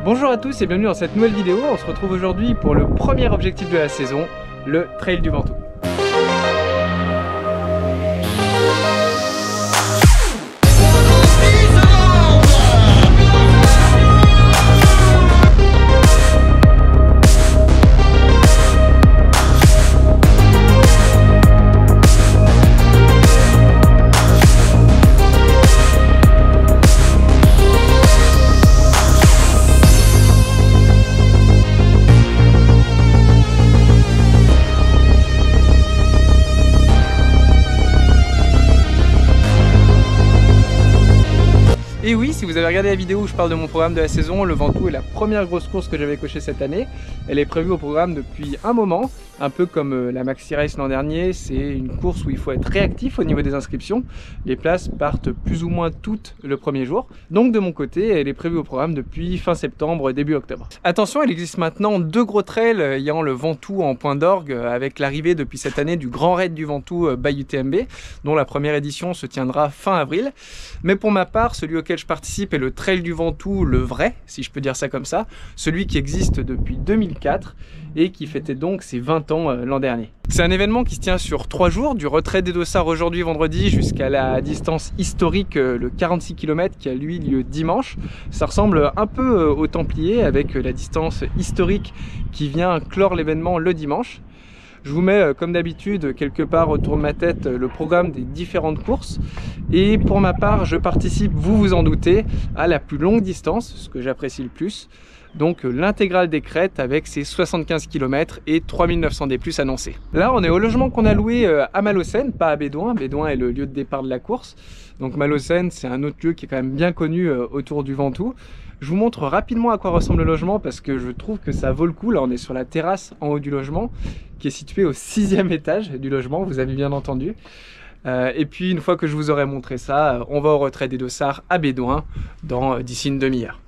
Bonjour à tous et bienvenue dans cette nouvelle vidéo. On se retrouve aujourd'hui pour le premier objectif de la saison, le Trail du Ventoux. Et oui, si vous avez regardé la vidéo où je parle de mon programme de la saison, le Ventoux est la première grosse course que j'avais cochée cette année. Elle est prévue au programme depuis un moment, un peu comme la Maxi Race l'an dernier. C'est une course où il faut être réactif au niveau des inscriptions. Les places partent plus ou moins toutes le premier jour. Donc de mon côté, elle est prévue au programme depuis fin septembre, début octobre. Attention, il existe maintenant deux gros trails ayant le Ventoux en point d'orgue avec l'arrivée depuis cette année du Grand Raid du Ventoux by UTMB, dont la première édition se tiendra fin avril. Mais pour ma part, celui auquel je participe est le Trail du Ventoux, le vrai, si je peux dire ça comme ça, celui qui existe depuis 2004 et qui fêtait donc ses 20 ans l'an dernier. C'est un événement qui se tient sur 3 jours, du retrait des dossards aujourd'hui vendredi jusqu'à la distance historique, le 46 km qui a lui lieu dimanche. Ça ressemble un peu au Templier avec la distance historique qui vient clore l'événement le dimanche. Je vous mets comme d'habitude quelque part autour de ma tête le programme des différentes courses et pour ma part je participe, vous vous en doutez, à la plus longue distance, ce que j'apprécie le plus, donc l'intégrale des crêtes avec ses 75 km et 3900 D+ annoncés. Là on est au logement qu'on a loué à Malaucène, pas à Bédouin. Bédouin est le lieu de départ de la course, donc Malaucène c'est un autre lieu qui est quand même bien connu autour du Ventoux. Je vous montre rapidement à quoi ressemble le logement parce que je trouve que ça vaut le coup. Là on est sur la terrasse en haut du logement qui est située au 6e étage du logement, vous avez bien entendu. Et puis une fois que je vous aurai montré ça, on va au retrait des dossards à Bédouin d'ici une demi-heure.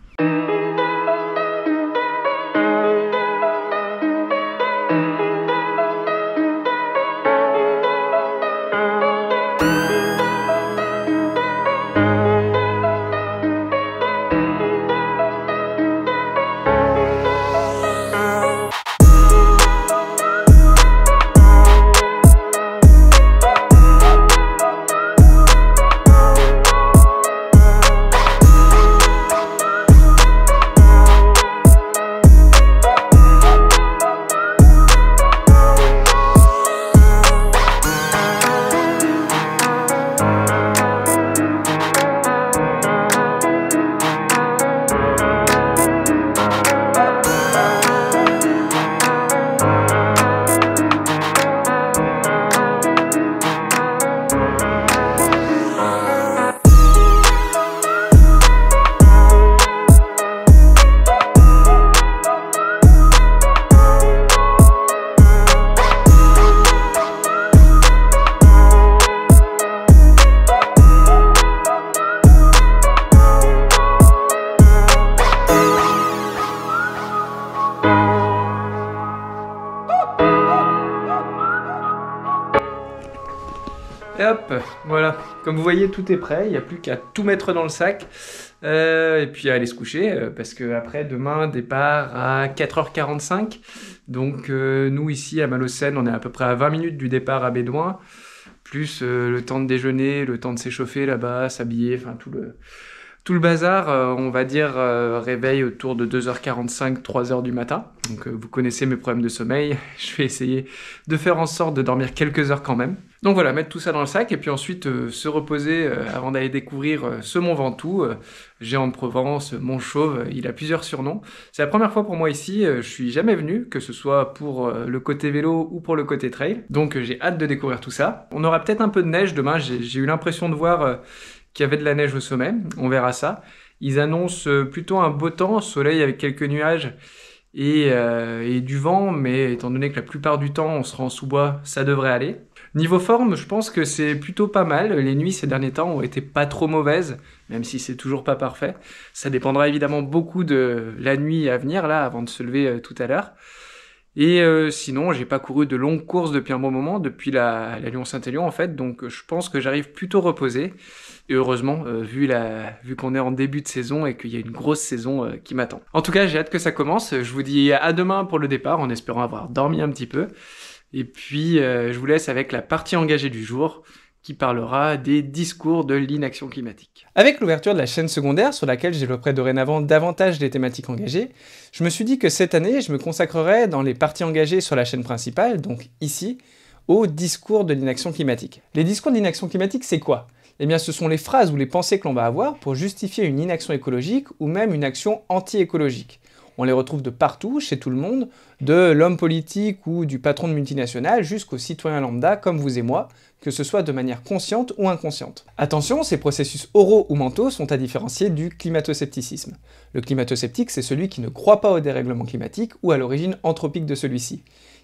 Et hop, voilà, comme vous voyez tout est prêt, il n'y a plus qu'à tout mettre dans le sac et puis à aller se coucher parce que après demain départ à 4h45, donc nous ici à Malaucène on est à peu près à 20 minutes du départ à Bédouin, plus le temps de déjeuner, le temps de s'échauffer là-bas, s'habiller, enfin tout le bazar, on va dire réveil autour de 2h45, 3h du matin. Donc vous connaissez mes problèmes de sommeil, je vais essayer de faire en sorte de dormir quelques heures quand même. Donc voilà, mettre tout ça dans le sac et puis ensuite se reposer avant d'aller découvrir ce Mont Ventoux, Géant de Provence, Mont Chauve, il a plusieurs surnoms. C'est la première fois pour moi ici, je suis jamais venu, que ce soit pour le côté vélo ou pour le côté trail. Donc j'ai hâte de découvrir tout ça. On aura peut-être un peu de neige demain, j'ai eu l'impression de voir qu'il y avait de la neige au sommet, on verra ça. Ils annoncent plutôt un beau temps, soleil avec quelques nuages et du vent, mais étant donné que la plupart du temps on sera en sous-bois, ça devrait aller. Niveau forme, je pense que c'est plutôt pas mal. Les nuits ces derniers temps ont été pas trop mauvaises, même si c'est toujours pas parfait. Ça dépendra évidemment beaucoup de la nuit à venir, là, avant de se lever tout à l'heure. Et sinon, j'ai pas couru de longues courses depuis un bon moment, depuis la Lyon-Saint-Élion en fait, donc je pense que j'arrive plutôt reposé. Et heureusement, vu qu'on est en début de saison et qu'il y a une grosse saison qui m'attend. En tout cas, j'ai hâte que ça commence. Je vous dis à demain pour le départ, en espérant avoir dormi un petit peu. Et puis, je vous laisse avec la partie engagée du jour, qui parlera des discours de l'inaction climatique. Avec l'ouverture de la chaîne secondaire, sur laquelle je développerai dorénavant davantage des thématiques engagées, je me suis dit que cette année, je me consacrerai dans les parties engagées sur la chaîne principale, donc ici, aux discours de l'inaction climatique. Les discours d'inaction climatique, c'est quoi ? Eh bien, ce sont les phrases ou les pensées que l'on va avoir pour justifier une inaction écologique ou même une action anti-écologique. On les retrouve de partout, chez tout le monde, de l'homme politique ou du patron de multinationale jusqu'aux citoyens lambda comme vous et moi, que ce soit de manière consciente ou inconsciente. Attention, ces processus oraux ou mentaux sont à différencier du climato-scepticisme. Le climato-sceptique, c'est celui qui ne croit pas au dérèglement climatique ou à l'origine anthropique de celui-ci.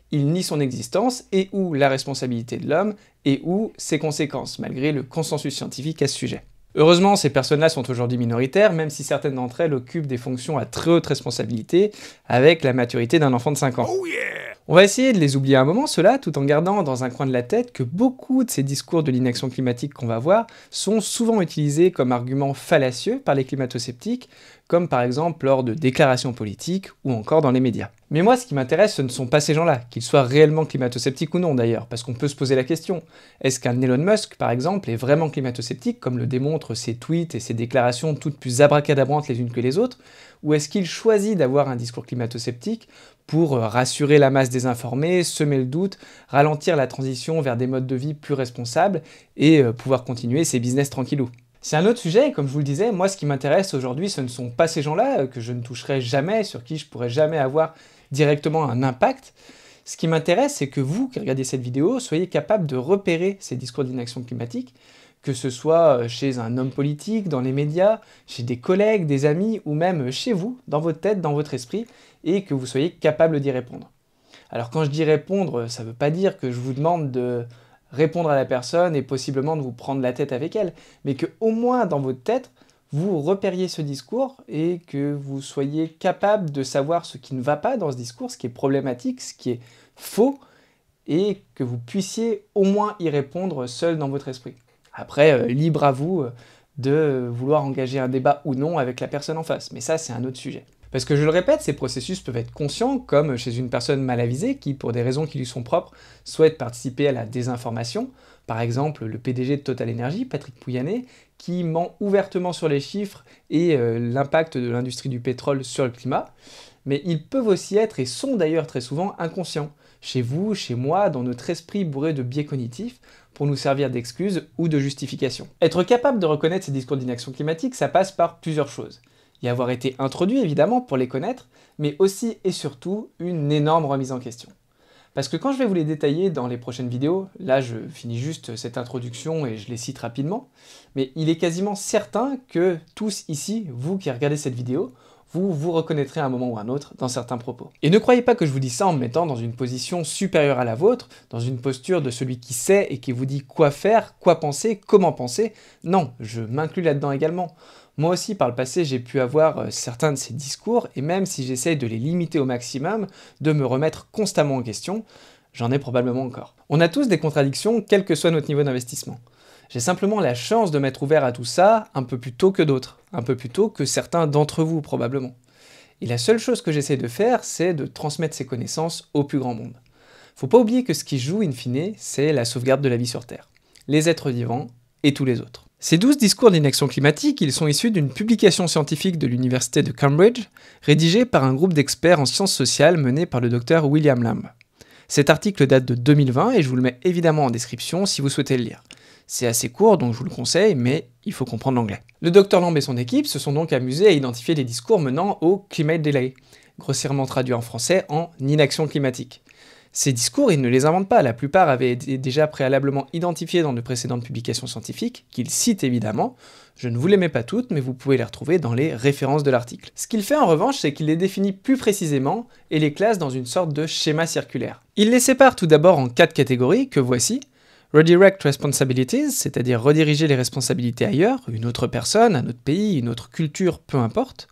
Il nie son existence et ou la responsabilité de l'homme et ou ses conséquences, malgré le consensus scientifique à ce sujet. Heureusement, ces personnes-là sont aujourd'hui minoritaires, même si certaines d'entre elles occupent des fonctions à très haute responsabilité, avec la maturité d'un enfant de 5 ans. Oh yeah. On va essayer de les oublier un moment, ceux-là, tout en gardant dans un coin de la tête que beaucoup de ces discours de l'inaction climatique qu'on va voir sont souvent utilisés comme arguments fallacieux par les climato-sceptiques, comme par exemple lors de déclarations politiques ou encore dans les médias. Mais moi, ce qui m'intéresse, ce ne sont pas ces gens-là, qu'ils soient réellement climato-sceptiques ou non d'ailleurs, parce qu'on peut se poser la question, est-ce qu'un Elon Musk, par exemple, est vraiment climato-sceptique, comme le démontrent ses tweets et ses déclarations toutes plus abracadabrantes les unes que les autres, ou est-ce qu'il choisit d'avoir un discours climato-sceptique pour rassurer la masse désinformée, semer le doute, ralentir la transition vers des modes de vie plus responsables et pouvoir continuer ses business tranquillou. C'est un autre sujet, et comme je vous le disais, moi ce qui m'intéresse aujourd'hui, ce ne sont pas ces gens-là, que je ne toucherai jamais, sur qui je pourrai jamais avoir directement un impact. Ce qui m'intéresse, c'est que vous, qui regardez cette vidéo, soyez capable de repérer ces discours d'inaction climatique, que ce soit chez un homme politique, dans les médias, chez des collègues, des amis, ou même chez vous, dans votre tête, dans votre esprit, et que vous soyez capable d'y répondre. Alors quand je dis répondre, ça ne veut pas dire que je vous demande de répondre à la personne et possiblement de vous prendre la tête avec elle, mais que au moins dans votre tête, vous repériez ce discours et que vous soyez capable de savoir ce qui ne va pas dans ce discours, ce qui est problématique, ce qui est faux, et que vous puissiez au moins y répondre seul dans votre esprit. Après, libre à vous de vouloir engager un débat ou non avec la personne en face, mais ça c'est un autre sujet. Parce que je le répète, ces processus peuvent être conscients, comme chez une personne mal avisée qui, pour des raisons qui lui sont propres, souhaite participer à la désinformation. Par exemple, le PDG de Total Energy, Patrick Pouyanné, qui ment ouvertement sur les chiffres et l'impact de l'industrie du pétrole sur le climat. Mais ils peuvent aussi être, et sont d'ailleurs très souvent, inconscients. Chez vous, chez moi, dans notre esprit bourré de biais cognitifs, pour nous servir d'excuses ou de justification. Être capable de reconnaître ces discours d'inaction climatique, ça passe par plusieurs choses. Y avoir été introduit évidemment pour les connaître, mais aussi et surtout une énorme remise en question. Parce que quand je vais vous les détailler dans les prochaines vidéos, là je finis juste cette introduction et je les cite rapidement, mais il est quasiment certain que tous ici, vous qui regardez cette vidéo, vous vous reconnaîtrez à un moment ou à un autre dans certains propos. Et ne croyez pas que je vous dis ça en me mettant dans une position supérieure à la vôtre, dans une posture de celui qui sait et qui vous dit quoi faire, quoi penser, comment penser. Non, je m'inclus là-dedans également. Moi aussi, par le passé, j'ai pu avoir certains de ces discours, et même si j'essaye de les limiter au maximum, de me remettre constamment en question, j'en ai probablement encore. On a tous des contradictions, quel que soit notre niveau d'investissement. J'ai simplement la chance de m'être ouvert à tout ça un peu plus tôt que d'autres, un peu plus tôt que certains d'entre vous probablement. Et la seule chose que j'essaie de faire, c'est de transmettre ces connaissances au plus grand monde. Faut pas oublier que ce qui joue in fine, c'est la sauvegarde de la vie sur Terre, les êtres vivants et tous les autres. Ces 12 discours d'inaction climatique, ils sont issus d'une publication scientifique de l'université de Cambridge, rédigée par un groupe d'experts en sciences sociales mené par le docteur William Lamb. Cet article date de 2020 et je vous le mets évidemment en description si vous souhaitez le lire. C'est assez court, donc je vous le conseille, mais il faut comprendre l'anglais. Le Dr Lamb et son équipe se sont donc amusés à identifier les discours menant au climate delay, grossièrement traduit en français en inaction climatique. Ces discours, ils ne les inventent pas, la plupart avaient été déjà préalablement identifiés dans de précédentes publications scientifiques, qu'ils citent évidemment. Je ne vous les mets pas toutes, mais vous pouvez les retrouver dans les références de l'article. Ce qu'il fait en revanche, c'est qu'il les définit plus précisément et les classe dans une sorte de schéma circulaire. Il les sépare tout d'abord en 4 catégories que voici. Redirect responsibilities, c'est-à-dire rediriger les responsabilités ailleurs, une autre personne, un autre pays, une autre culture, peu importe.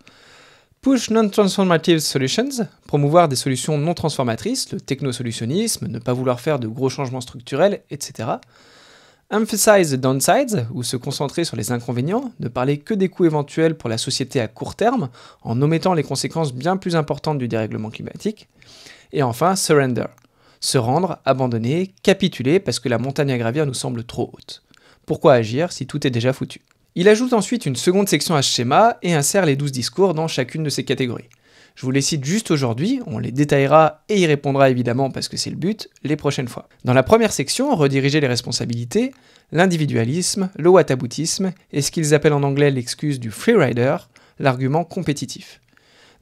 Push non-transformative solutions, promouvoir des solutions non transformatrices, le technosolutionnisme, ne pas vouloir faire de gros changements structurels, etc. Emphasize the downsides, ou se concentrer sur les inconvénients, ne parler que des coûts éventuels pour la société à court terme, en omettant les conséquences bien plus importantes du dérèglement climatique. Et enfin, surrender, se rendre, abandonner, capituler parce que la montagne à gravir nous semble trop haute. Pourquoi agir si tout est déjà foutu ? Il ajoute ensuite une seconde section à ce schéma et insère les 12 discours dans chacune de ces catégories. Je vous les cite juste aujourd'hui, on les détaillera et y répondra évidemment parce que c'est le but, les prochaines fois. Dans la première section, rediriger les responsabilités, l'individualisme, le whataboutisme et ce qu'ils appellent en anglais l'excuse du freerider, l'argument compétitif.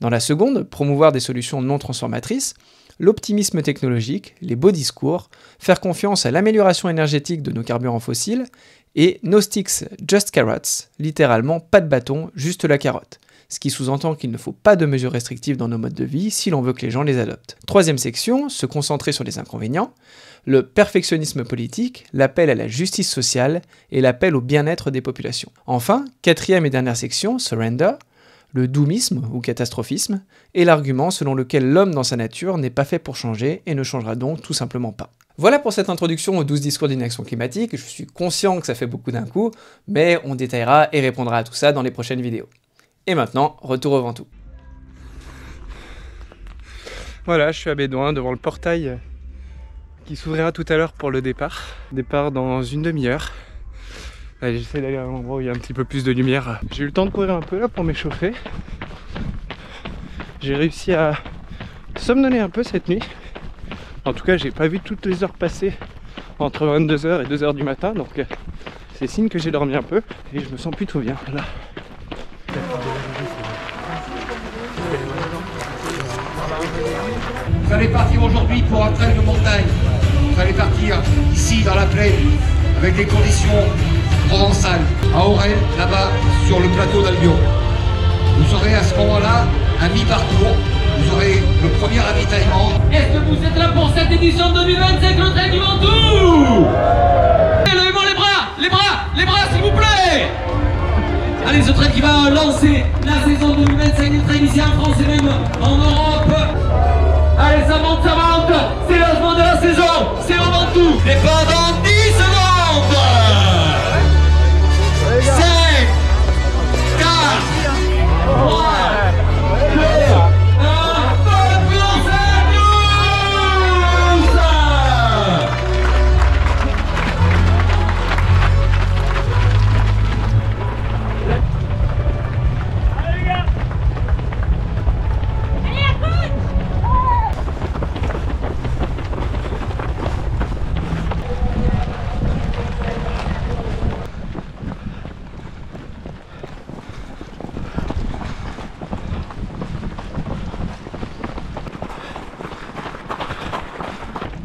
Dans la seconde, promouvoir des solutions non transformatrices, l'optimisme technologique, les beaux discours, faire confiance à l'amélioration énergétique de nos carburants fossiles, et no sticks, just carrots, littéralement pas de bâton, juste la carotte. Ce qui sous-entend qu'il ne faut pas de mesures restrictives dans nos modes de vie si l'on veut que les gens les adoptent. Troisième section, se concentrer sur les inconvénients, le perfectionnisme politique, l'appel à la justice sociale et l'appel au bien-être des populations. Enfin, quatrième et dernière section, surrender, le doomisme ou catastrophisme, et l'argument selon lequel l'homme dans sa nature n'est pas fait pour changer et ne changera donc tout simplement pas. Voilà pour cette introduction aux 12 discours d'inaction climatique, je suis conscient que ça fait beaucoup d'un coup, mais on détaillera et répondra à tout ça dans les prochaines vidéos. Et maintenant, retour au Ventoux. Voilà, je suis à Bédouin devant le portail qui s'ouvrira tout à l'heure pour le départ. Départ dans une demi-heure. Allez, j'essaie d'aller à un endroit où il y a un petit peu plus de lumière. J'ai eu le temps de courir un peu là pour m'échauffer. J'ai réussi à somnoler un peu cette nuit. En tout cas, j'ai pas vu toutes les heures passer entre 22h et 2h du matin, donc c'est signe que j'ai dormi un peu et je me sens plutôt bien là. Vous allez partir aujourd'hui pour un trail de montagne. Vous allez partir ici dans la plaine avec des conditions provençales, à Aurel, là-bas sur le plateau d'Albion. Vous aurez à ce moment-là un mi-parcours. Vous aurez le premier ravitaillement. Est-ce que vous êtes là pour cette édition 2025, le trail du Ventoux? Levez-moi les bras s'il vous plaît. Allez, ce trail qui va lancer la saison 2025 du trail ici en France et même en Europe. Allez, ça monte, c'est le lancement de la saison, c'est au Ventoux. Et pendant 10 secondes 5, 4, 3, 2,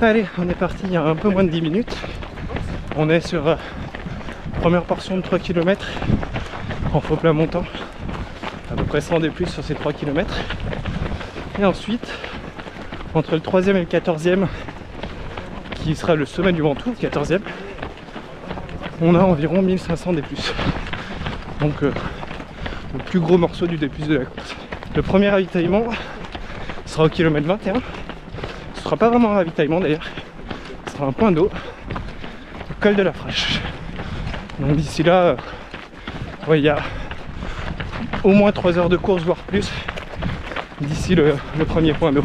Allez, on est parti il y a un peu moins de 10 minutes. On est sur première portion de 3 km en faux plat montant. À peu près 100 des plus sur ces 3 km. Et ensuite, entre le 3e et le 14e, qui sera le sommet du Ventoux, le 14e, on a environ 1500 des plus. Donc le plus gros morceau du D+ de la course. Le premier ravitaillement sera au kilomètre 21. Ce sera pas vraiment un ravitaillement d'ailleurs, ce sera un point d'eau au col de la Fraîche. Donc d'ici là, il y a au moins 3 heures de course, voire plus, d'ici le premier point d'eau.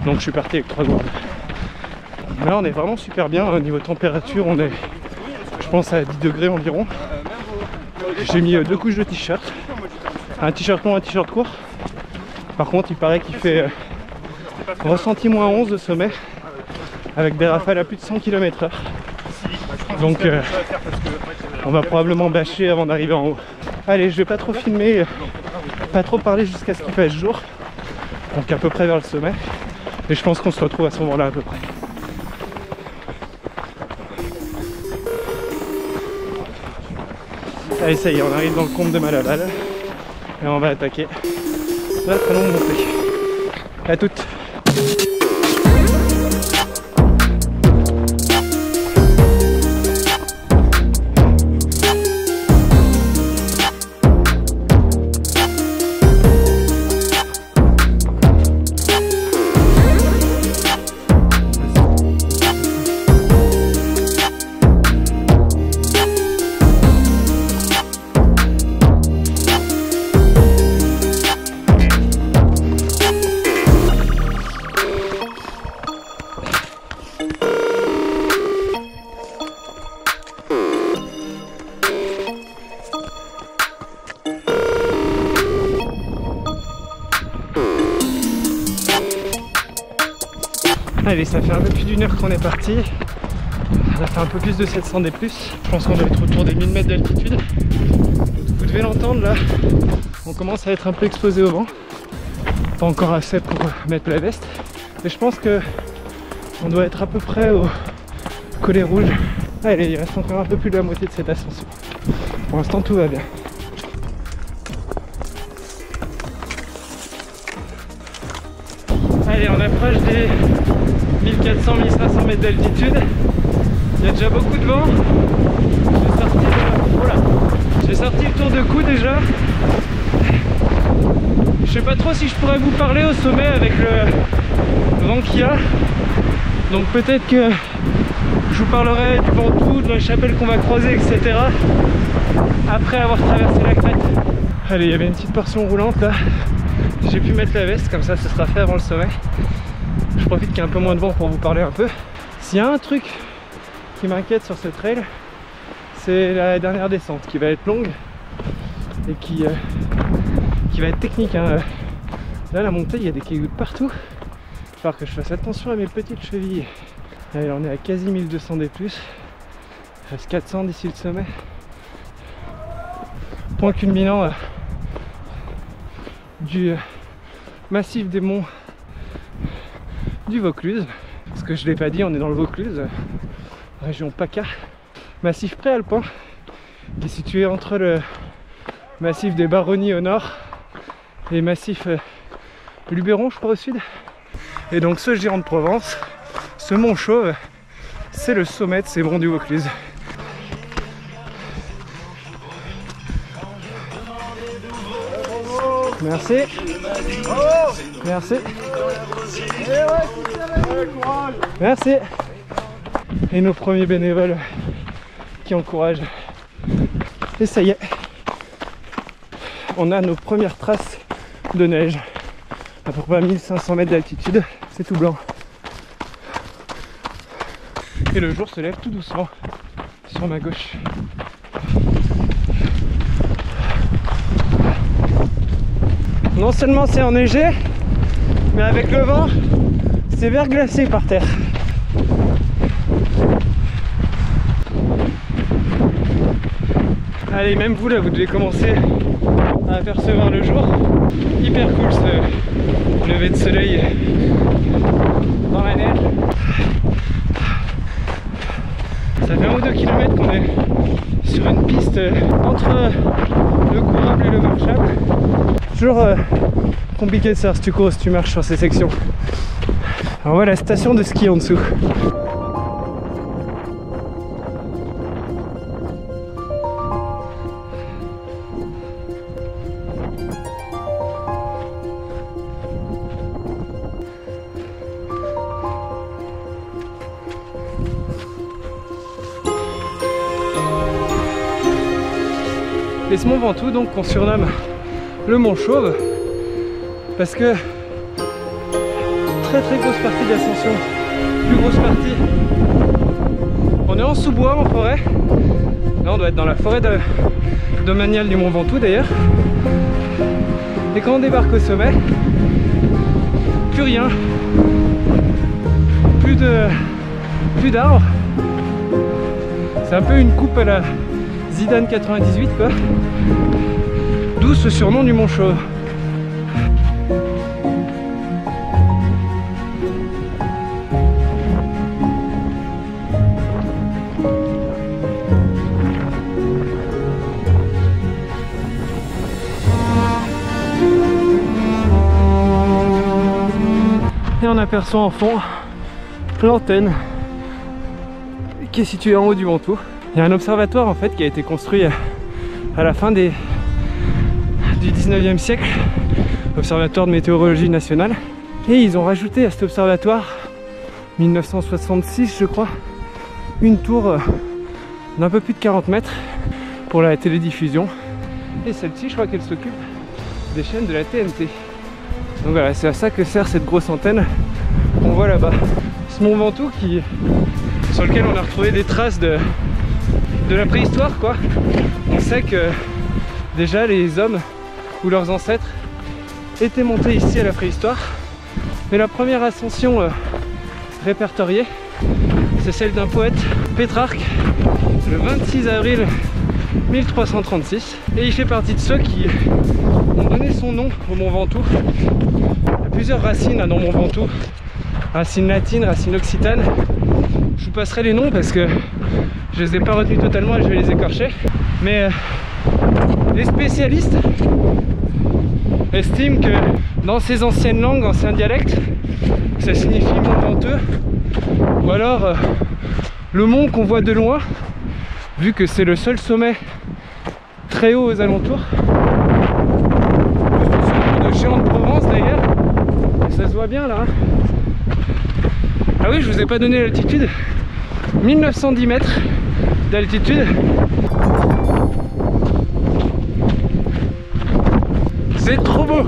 Donc je suis parti avec 3 gourdes. Là on est vraiment super bien, au niveau température on est, je pense, à 10 degrés environ. J'ai mis 2 couches de t-shirt, un t-shirt long, un t-shirt court. Par contre il paraît qu'il fait ressenti moins 11 de sommet avec des rafales à plus de 100 km/h. Donc on va probablement bâcher avant d'arriver en haut. Allez, je vais pas trop filmer, pas trop parler jusqu'à ce qu'il fasse jour. Donc à peu près vers le sommet. Et je pense qu'on se retrouve à ce moment-là à peu près. Allez, ça y est, on arrive dans le combe de Malaval. Et on va attaquer la très longue montée. À toutes. Allez, ça fait un peu plus d'une heure qu'on est parti. On a fait un peu plus de 700 des plus. Je pense qu'on doit être autour des 1000 mètres d'altitude. Vous devez l'entendre là. On commence à être un peu exposé au vent. Pas encore assez pour mettre la veste. Et je pense que on doit être à peu près au collet rouge. Allez, il reste encore un peu plus de la moitié de cette ascension. Pour l'instant, tout va bien. Allez, on approche des 1400-1500 mètres d'altitude. Il y a déjà beaucoup de vent. J'ai sorti le tour de cou déjà. Je sais pas trop si je pourrais vous parler au sommet avec le vent qu'il y a. Donc peut-être que je vous parlerai du Ventoux, de la chapelle qu'on va croiser, etc. après avoir traversé la crête. Allez, il y avait une petite portion roulante là. J'ai pu mettre la veste, comme ça ce sera fait avant le sommet. Je profite qu'il y a un peu moins de vent pour vous parler un peu. S'il y a un truc qui m'inquiète sur ce trail, c'est la dernière descente qui va être longue et qui va être technique, hein. Là la montée, il y a des cailloux de partout. Il va falloir que je fasse attention à mes petites chevilles. Allez, on est à quasi 1200 des plus. Il reste 400 d'ici le sommet. Point culminant du massif des monts du Vaucluse. Parce que je ne l'ai pas dit, on est dans le Vaucluse, région PACA. Massif préalpin qui est situé entre le massif des Baronnies au nord et le massif Luberon, je crois, au sud. Et donc ce géant de Provence, ce mont Chauve, c'est le sommet de ces monts du Vaucluse. Merci. Merci. Merci. Et nos premiers bénévoles qui encouragent. Et ça y est, on a nos premières traces de neige à peu près 1500 mètres d'altitude. C'est tout blanc. Et le jour se lève tout doucement sur ma gauche. Non seulement c'est enneigé, mais avec le vent, c'est verglacé par terre. Allez, même vous là, vous devez commencer à apercevoir le jour. Hyper cool ce lever de soleil dans la neige. Ça fait 1 ou 2 km qu'on est sur une piste entre le courable et le marchable. Toujours compliqué de savoir si tu cours ou si tu marches sur ces sections. Alors voilà la station de ski en dessous. Et ce mont Ventoux, donc, qu'on surnomme le mont Chauve, parce que très grosse partie de l'ascension, plus grosse partie, on est en sous-bois, en forêt. Là on doit être dans la forêt domaniale du mont Ventoux d'ailleurs. Et quand on débarque au sommet, plus rien, plus d'arbres. C'est un peu une coupe à la Zidane 98 quoi. D'où ce surnom du mont Chauve. Et on aperçoit en fond l'antenne qui est située en haut du Ventoux. Il y a un observatoire en fait qui a été construit à la fin du 19e siècle, observatoire de météorologie nationale. Et ils ont rajouté à cet observatoire, 1966 je crois, une tour d'un peu plus de 40 mètres pour la télédiffusion. Et celle-ci, je crois qu'elle s'occupe des chaînes de la TNT. Donc voilà, c'est à ça que sert cette grosse antenne qu'on voit là-bas. Ce mont Ventoux sur lequel on a retrouvé des traces de la préhistoire quoi. On sait que déjà les hommes ou leurs ancêtres été monté ici à la préhistoire. Mais la première ascension répertoriée, c'est celle d'un poète, Pétrarque, le 26 avril 1336. Et il fait partie de ceux qui ont donné son nom au Mont Ventoux. Il y a plusieurs racines dans Mont Ventoux. Racines latines, racines occitanes. Je vous passerai les noms parce que je les ai pas retenus totalement et je vais les écorcher. Mais les spécialistes estiment que dans ces anciennes langues, anciens dialectes, ça signifie Mont Venteux. Ou alors le mont qu'on voit de loin, vu que c'est le seul sommet très haut aux alentours. C'est un de Géant de Provence d'ailleurs. Ça se voit bien là. Ah oui, je vous ai pas donné l'altitude. 1910 mètres d'altitude. C'est trop beau.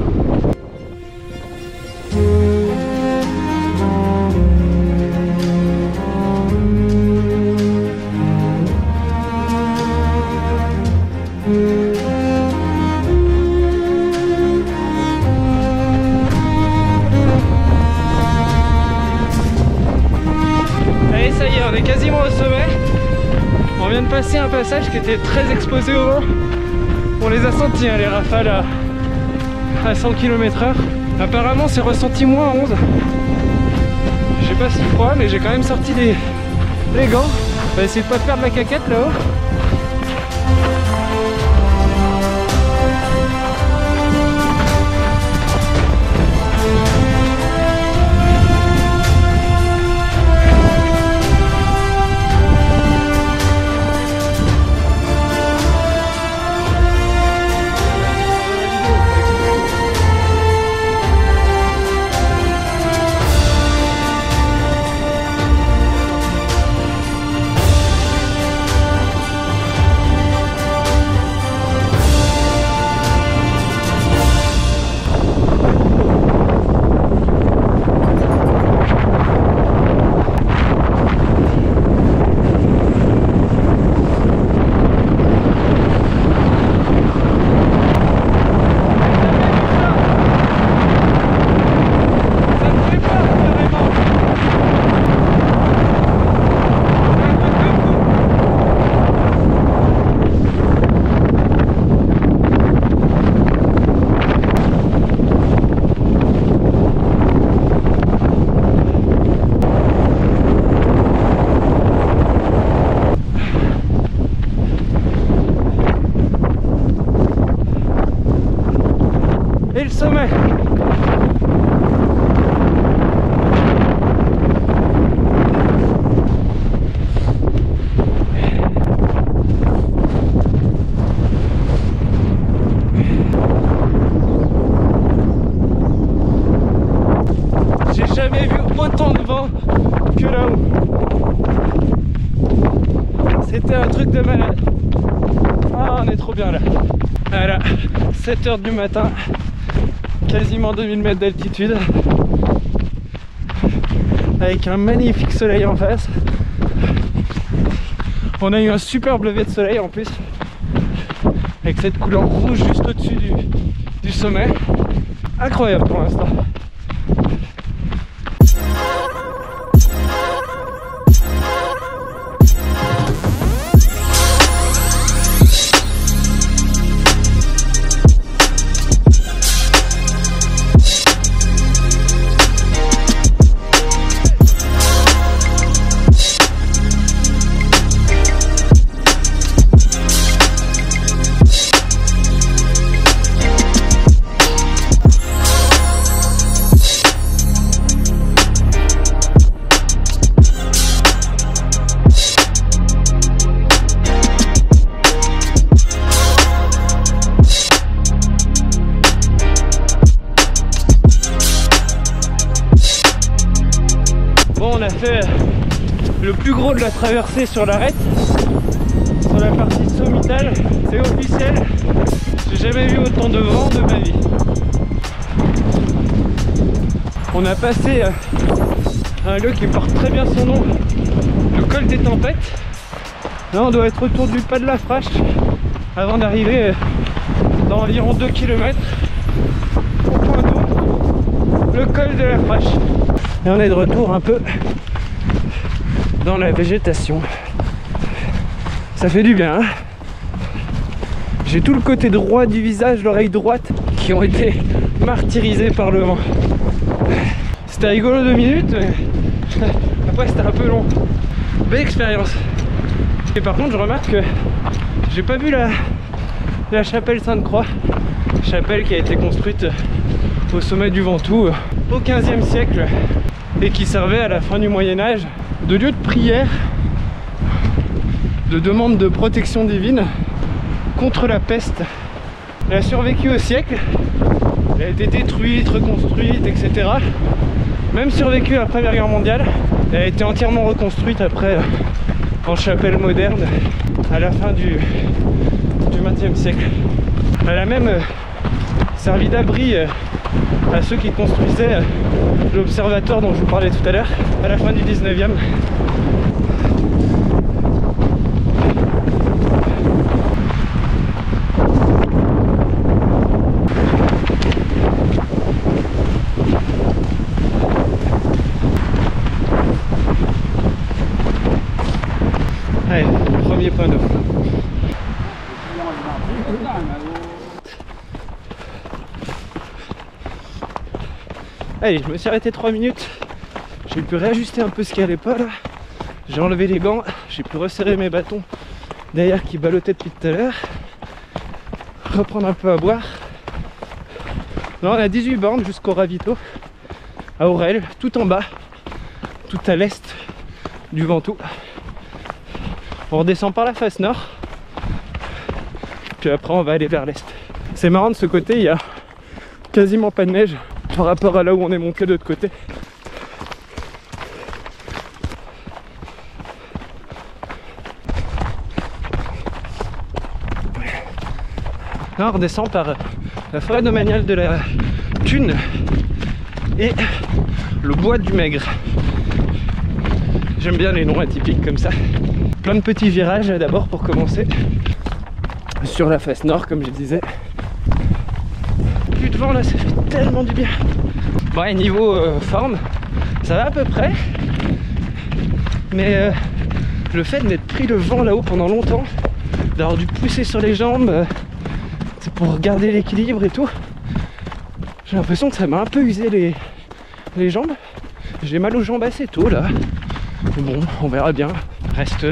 Allez, ça y est, on est quasiment au sommet. On vient de passer un passage qui était très exposé au vent. On les a sentis, hein, les rafales à 100 km/h. Apparemment c'est ressenti moins 11. J'ai pas si froid, mais j'ai quand même sorti les gants. On va essayer de pas perdre la caquette là-haut. Et le sommet. J'ai jamais vu autant de vent que là-haut. C'était un truc de malade. Ah, on est trop bien là. Voilà, 7 h du matin. Quasiment 2000 mètres d'altitude avec un magnifique soleil en face. On a eu un superbe lever de soleil en plus avec cette couleur rouge juste au-dessus du sommet. Incroyable pour l'instant. On a fait le plus gros de la traversée sur l'arête, sur la partie sommitale. C'est officiel, j'ai jamais vu autant de vent de ma vie. On a passé un lieu qui porte très bien son nom, le col des tempêtes. Là on doit être autour du pas de la Frache avant d'arriver dans environ 2 km au point col de la Frache. Et on est de retour un peu dans la végétation. Ça fait du bien, hein. J'ai tout le côté droit du visage, l'oreille droite, qui ont été martyrisés par le vent. C'était rigolo 2 minutes, mais après c'était un peu long. Belle expérience. Et par contre je remarque que j'ai pas vu la chapelle Sainte-Croix. Chapelle qui a été construite au sommet du Ventoux au 15e siècle et qui servait à la fin du Moyen-Âge de lieu de prière, de demande de protection divine contre la peste. Elle a survécu au siècle, elle a été détruite, reconstruite, etc. Même survécu à la Première Guerre mondiale, elle a été entièrement reconstruite après en chapelle moderne à la fin du XXe siècle. Elle a même servi d'abri à ceux qui construisaient l'observatoire dont je vous parlais tout à l'heure à la fin du 19e. Allez, premier point d'eau. Allez, je me suis arrêté 3 minutes. J'ai pu réajuster un peu ce qui allait pas là. J'ai enlevé les gants, j'ai pu resserrer mes bâtons derrière qui ballottaient depuis tout à l'heure. Reprendre un peu à boire. Là on a 18 bornes jusqu'au ravito à Aurel, tout en bas, tout à l'est du Ventoux. On redescend par la face nord, puis après on va aller vers l'est. C'est marrant, de ce côté il y a quasiment pas de neige par rapport à là où on est monté de l'autre côté. Là on redescend par la forêt domaniale de la Thune et le bois du Maigre. J'aime bien les noms atypiques comme ça. Plein de petits virages d'abord pour commencer sur la face nord comme je disais. Plus de vent là, ça fait tellement du bien. Bon, et niveau forme, ça va à peu près, mais le fait d'être pris le vent là-haut pendant longtemps, d'avoir dû pousser sur les jambes, c'est pour garder l'équilibre et tout, j'ai l'impression que ça m'a un peu usé les jambes. J'ai mal aux jambes assez tôt là, mais bon, on verra bien. Reste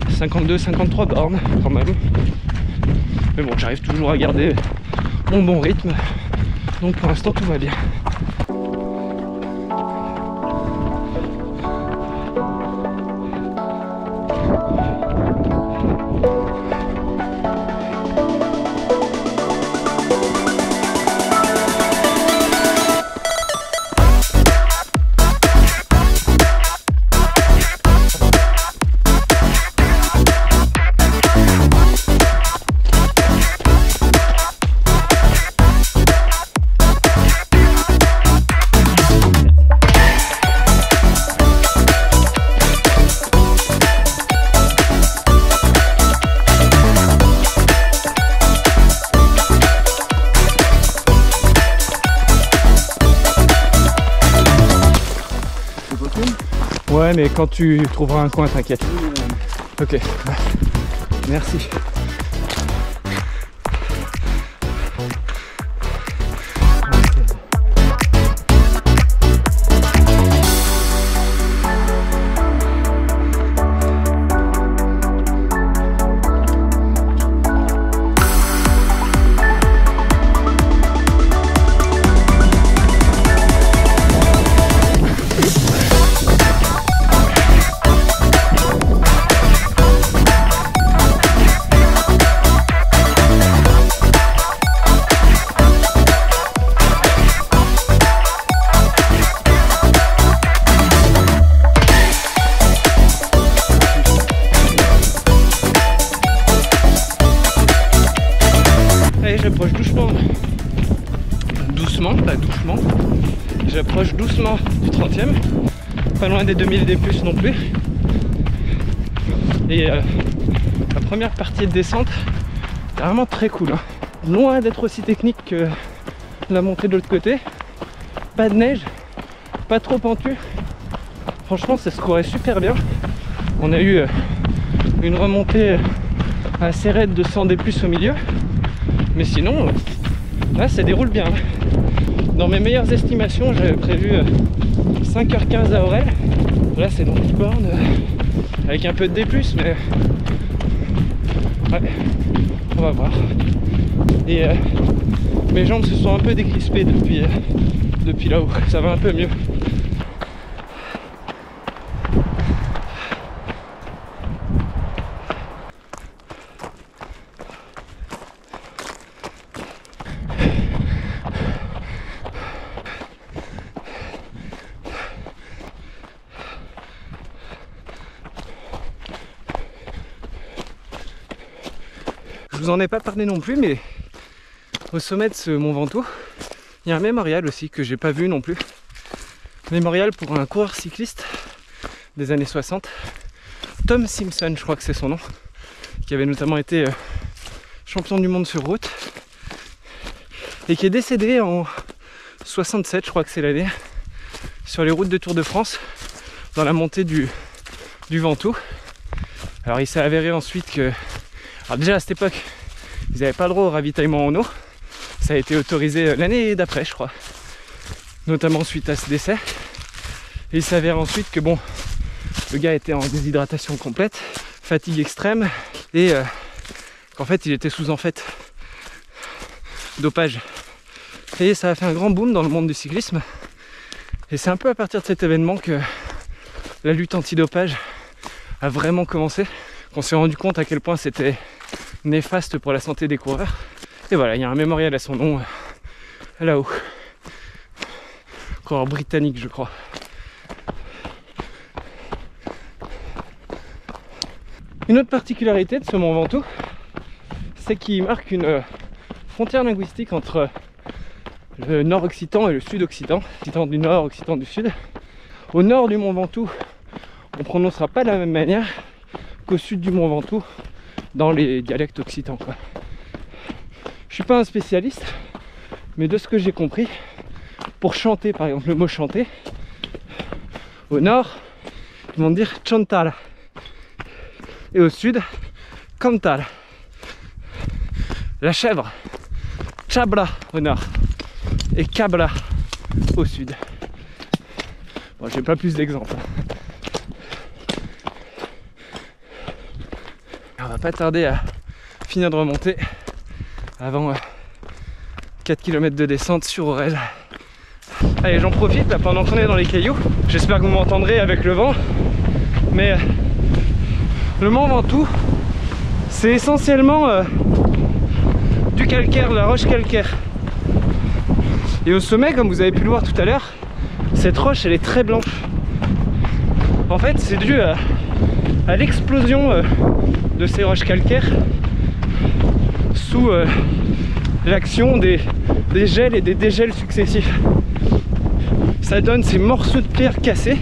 52-53 bornes quand même, mais bon, j'arrive toujours à garder mon bon rythme, donc pour l'instant tout va bien. Ouais, mais quand tu trouveras un coin, t'inquiète. Ok, merci. J'approche doucement, j'approche doucement du 30e, pas loin des 2000 D+, non plus. Et la première partie de descente est vraiment très cool, hein. Loin d'être aussi technique que la montée de l'autre côté, pas de neige, pas trop pentu. Franchement ça se courait super bien. On a eu une remontée assez raide de 100 D+ au milieu. Mais sinon, là ça déroule bien. Dans mes meilleures estimations, j'avais prévu 5h15 à Aurel. Là c'est dans le borne avec un peu de D+, mais ouais, on va voir. Et mes jambes se sont un peu décrispées depuis là-haut, ça va un peu mieux. Je vous en ai pas parlé non plus, mais au sommet de ce Mont Ventoux, il y a un mémorial aussi que j'ai pas vu non plus. Mémorial pour un coureur cycliste des années 60, Tom Simpson, je crois que c'est son nom, qui avait notamment été champion du monde sur route et qui est décédé en 67, je crois que c'est l'année, sur les routes de Tour de France, dans la montée du Ventoux. Alors il s'est avéré ensuite que, alors déjà à cette époque, ils n'avaient pas le droit au ravitaillement en eau. Ça a été autorisé l'année d'après, je crois, notamment suite à ce décès. Et il s'avère ensuite que bon, le gars était en déshydratation complète, fatigue extrême, et qu'en fait il était sous dopage. Et ça a fait un grand boom dans le monde du cyclisme. Et c'est un peu à partir de cet événement que la lutte anti-dopage a vraiment commencé, qu'on s'est rendu compte à quel point c'était néfaste pour la santé des coureurs. Et voilà, il y a un mémorial à son nom là-haut. Coureur britannique, je crois. Une autre particularité de ce Mont Ventoux, c'est qu'il marque une frontière linguistique entre le nord occitan et le sud occitan. Occitan du nord, occitan du sud. Au nord du Mont Ventoux, on ne prononcera pas de la même manière qu'au sud du Mont Ventoux dans les dialectes occitans, quoi. Je suis pas un spécialiste, mais de ce que j'ai compris, pour chanter par exemple le mot chanter, au nord ils vont dire chantal et au sud cantal. La chèvre, chabla au nord et cabla au sud. Bon, j'ai pas plus d'exemples. On va pas tarder à finir de remonter avant 4 km de descente sur Aurel. Allez, j'en profite là pendant qu'on est dans les cailloux. J'espère que vous m'entendrez avec le vent. Mais le Mont Ventoux, c'est essentiellement du calcaire, de la roche calcaire. Et au sommet, comme vous avez pu le voir tout à l'heure, cette roche elle est très blanche. En fait, c'est dû à l'explosion de ces roches calcaires sous l'action des gels et des dégels successifs. Ça donne ces morceaux de pierre cassés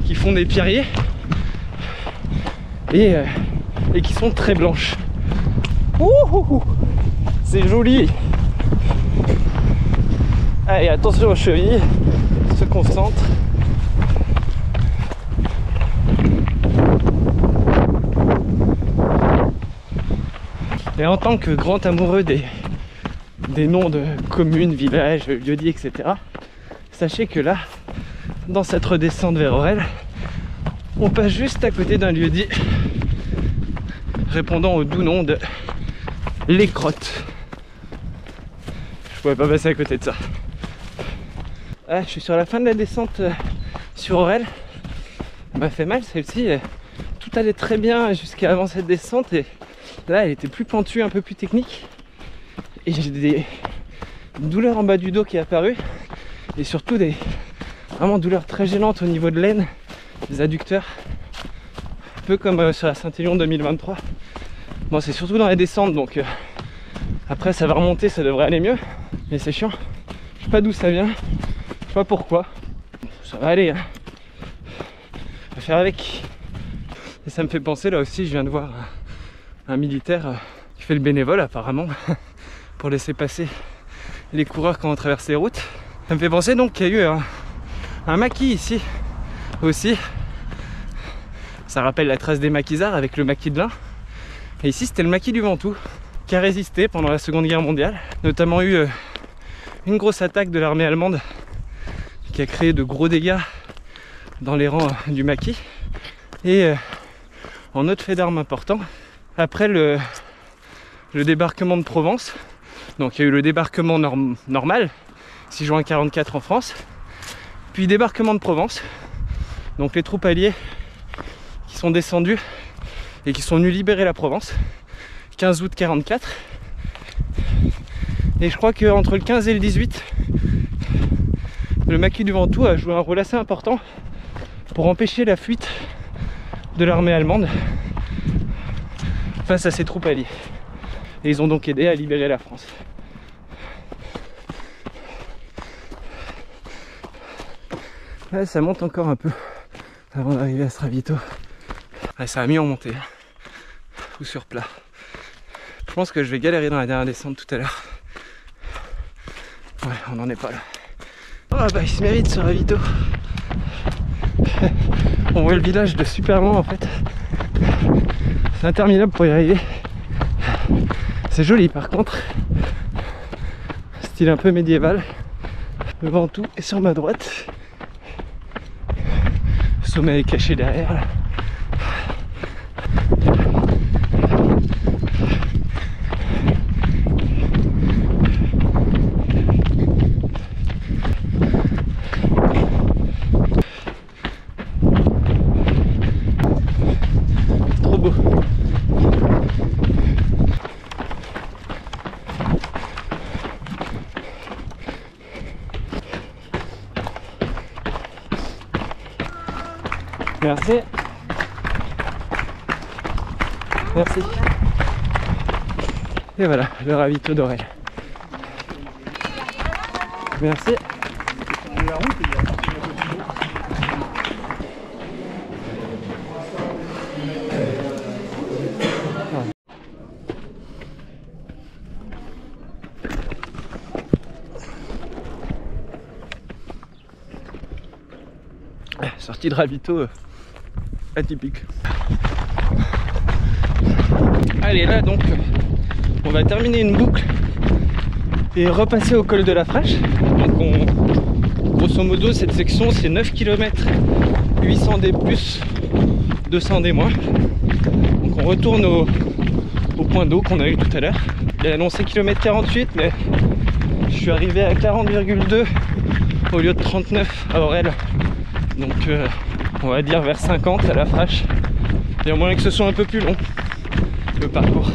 qui font des pierriers et qui sont très blanches. C'est joli. Allez, attention aux chevilles, se concentre. Et en tant que grand amoureux des noms de communes, villages, lieux-dits, etc., sachez que là, dans cette redescente vers Aurel, on passe juste à côté d'un lieu-dit répondant au doux nom de Les Crottes. Je pouvais pas passer à côté de ça. Ah, je suis sur la fin de la descente sur Aurel. Elle m'a fait mal celle-ci. Tout allait très bien jusqu'à avant cette descente et là elle était plus pentue, un peu plus technique. Et j'ai des douleurs en bas du dos qui est apparu. Et surtout des vraiment douleurs très gênantes au niveau de l'aine, des adducteurs. Un peu comme sur la Saint-Élion 2023. Bon, c'est surtout dans les descentes donc après ça va remonter, ça devrait aller mieux. Mais c'est chiant. Je sais pas d'où ça vient. Je sais pas pourquoi. Ça va aller, hein. On va faire avec. Et ça me fait penser, là aussi je viens de voir un militaire qui fait le bénévole apparemment pour laisser passer les coureurs quand on traverse les routes. Ça me fait penser donc qu'il y a eu un maquis ici aussi. Ça rappelle la trace des maquisards avec le maquis de l'Ain. Et ici c'était le maquis du Ventoux qui a résisté pendant la Seconde Guerre mondiale. Notamment eu une grosse attaque de l'armée allemande qui a créé de gros dégâts dans les rangs du maquis. Et en autre fait d'armes important, après le débarquement de Provence, donc il y a eu le débarquement normal, 6 juin 1944 en France, puis débarquement de Provence, donc les troupes alliées qui sont descendues et qui sont venues libérer la Provence, 15 août 1944. Et je crois qu'entre le 15 et le 18, le maquis du Ventoux a joué un rôle assez important pour empêcher la fuite de l'armée allemande face à ces troupes alliées. Et ils ont donc aidé à libérer la France. Là, ça monte encore un peu avant d'arriver à ce ravito. Ouais, ça a mis en montée, ou sur plat. Je pense que je vais galérer dans la dernière descente tout à l'heure. Ouais, on n'en est pas là. Oh bah il se mérite ce ravito. On voit le village de super loin en fait. C'est interminable pour y arriver. C'est joli par contre. Style un peu médiéval. Le Ventoux est sur ma droite. Le sommet est caché derrière là. Trop beau. Merci. Merci. Et voilà, le ravito d'Aurel. Merci. Sortie de ravito atypique. Allez, là donc on va terminer une boucle et repasser au col de la Fraîche. Donc grosso modo cette section c'est 9 km, 800 D+, 200 D-. Donc on retourne au point d'eau qu'on a eu tout à l'heure. Il a annoncé km 48 mais je suis arrivé à 40,2 au lieu de 39 à Aurel. Donc on va dire vers 50 à la Fraîche. Il y a moyen que ce soit un peu plus long le parcours.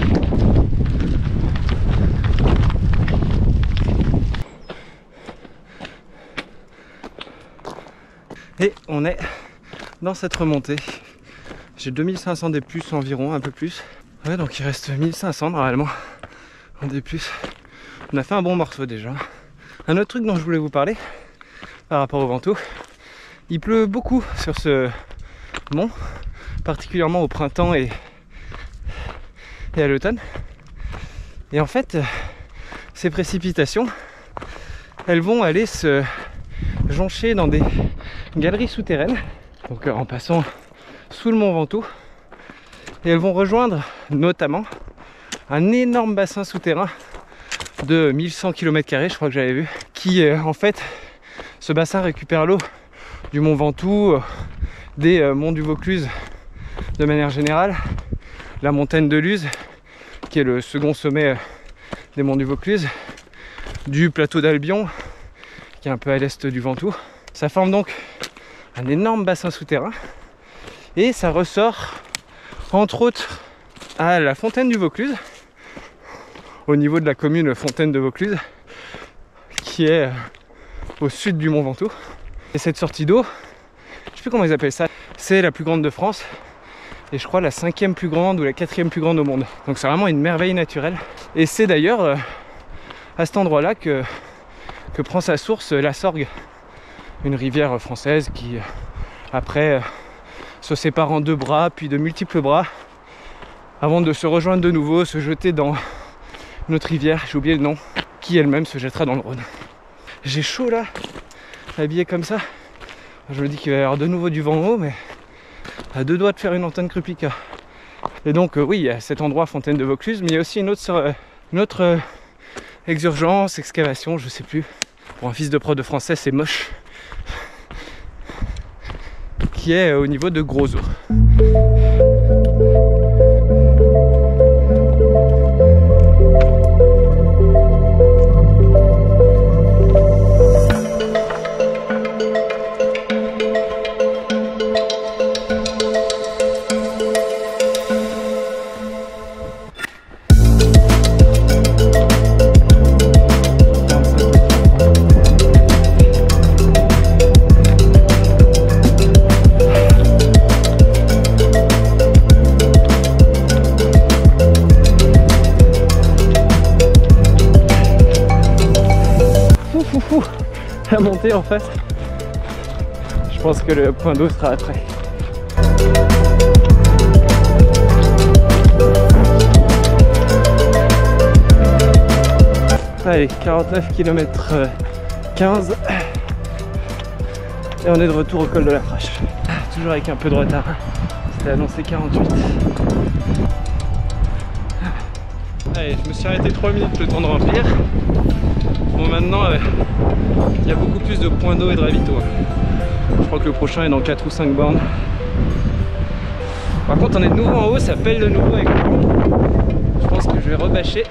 Et on est dans cette remontée. J'ai 2500 D+, environ, un peu plus. Ouais, donc il reste 1500 normalement en D+. On a fait un bon morceau déjà. Un autre truc dont je voulais vous parler par rapport au Ventoux, il pleut beaucoup sur ce mont, particulièrement au printemps et à l'automne. Et en fait, ces précipitations, elles vont aller se joncher dans des galeries souterraines, donc en passant sous le mont Ventoux, et elles vont rejoindre notamment un énorme bassin souterrain de 1100 km², je crois que j'avais vu, qui en fait, ce bassin récupère l'eau du mont Ventoux, des monts du Vaucluse de manière générale, la montagne de Luz qui est le second sommet des monts du Vaucluse, du plateau d'Albion qui est un peu à l'est du Ventoux. Ça forme donc un énorme bassin souterrain et ça ressort entre autres à la fontaine du Vaucluse, au niveau de la commune Fontaine de Vaucluse qui est au sud du mont Ventoux. Et cette sortie d'eau, je sais plus comment ils appellent ça, c'est la plus grande de France et je crois la 5e plus grande ou la 4e plus grande au monde. Donc c'est vraiment une merveille naturelle. Et c'est d'ailleurs à cet endroit là que prend sa source la Sorgue, une rivière française qui après se sépare en deux bras, puis de multiples bras, avant de se rejoindre de nouveau, se jeter dans une autre rivière, j'ai oublié le nom, qui elle-même se jettera dans le Rhône. J'ai chaud là, habillé comme ça. Je me dis qu'il va y avoir de nouveau du vent en haut, mais à deux doigts de faire une antenne Krupica. Et donc oui, il y a cet endroit Fontaine de Vaucluse, mais il y a aussi une autre exurgence, excavation, je sais plus. Pour un fils de prof de français, c'est moche. Qui est au niveau de Gros Eaux. La montée en fait, je pense que le point d'eau sera après. Allez, 49 km 15 et on est de retour au col de la Frache. Toujours avec un peu de retard, c'était annoncé 48. Allez, je me suis arrêté 3 minutes le temps de remplir. Bon, maintenant il y a beaucoup plus de points d'eau et de ravito. Je crois que le prochain est dans 4 ou 5 bornes. Par contre on est de nouveau en haut, ça pèle de nouveau avec le vent. Je pense que je vais rebâcher.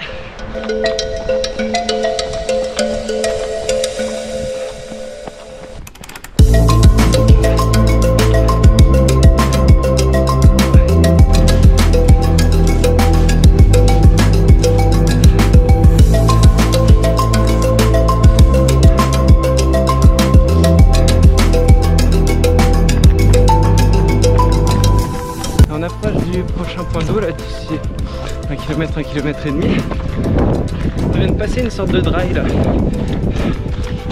Point d'eau là d'ici 1 km, 1 km et demi. On vient de passer une sorte de draille là.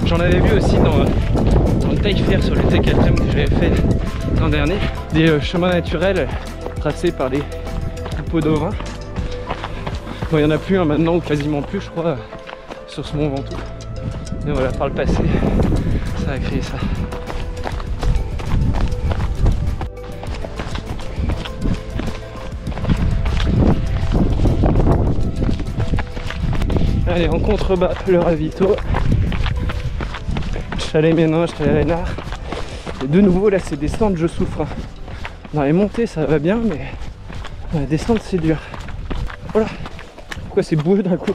J'en avais vu aussi dans le Taillefer sur le T4M que j'avais fait l'an dernier. Des chemins naturels tracés par les troupeaux d'ovins. Bon, il n'y en a plus hein, maintenant, ou quasiment plus je crois, sur ce Mont Ventoux. Mais voilà, par le passé, ça a créé ça. Allez, en contrebas, le ravito. Chalet Ménin, Chalet Reynard. Et de nouveau, là, c'est descente, je souffre. Dans les montées, ça va bien, mais dans la descente, c'est dur. Voilà. Pourquoi c'est boueux d'un coup?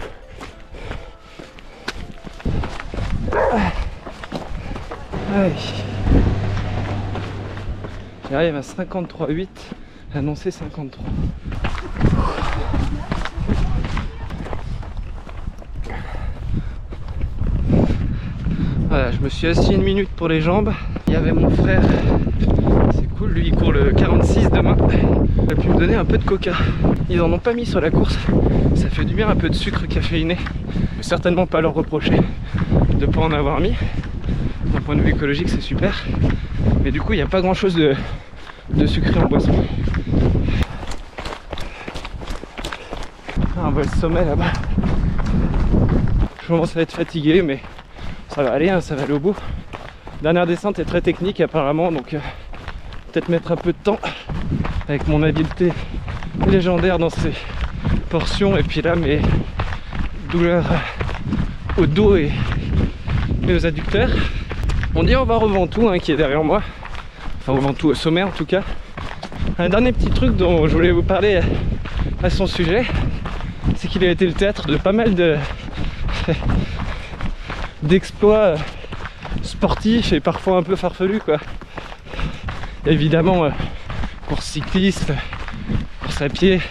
Allez. J'arrive à 53,8. Annoncé 53. Voilà, je me suis assis une minute pour les jambes. Il y avait mon frère, c'est cool, lui il court le 46 demain. Il a pu me donner un peu de coca. Ils en ont pas mis sur la course, ça fait du bien un peu de sucre caféiné. Je vais certainement pas leur reprocher de pas en avoir mis. D'un point de vue écologique c'est super. Mais du coup il n'y a pas grand chose de sucré en boisson. Ah, on voit le sommet là-bas. Je commence à être fatigué mais ça va aller, hein, ça va aller au bout. Dernière descente est très technique apparemment, donc peut-être mettre un peu de temps avec mon habileté légendaire dans ces portions. Et puis là mes douleurs au dos et aux adducteurs. On dit au revoir au Ventoux hein, qui est derrière moi, enfin au Ventoux au sommet en tout cas. Un dernier petit truc dont je voulais vous parler à son sujet, c'est qu'il a été le théâtre de pas mal d'exploits sportifs et parfois un peu farfelus quoi. Évidemment course cycliste, course à pied,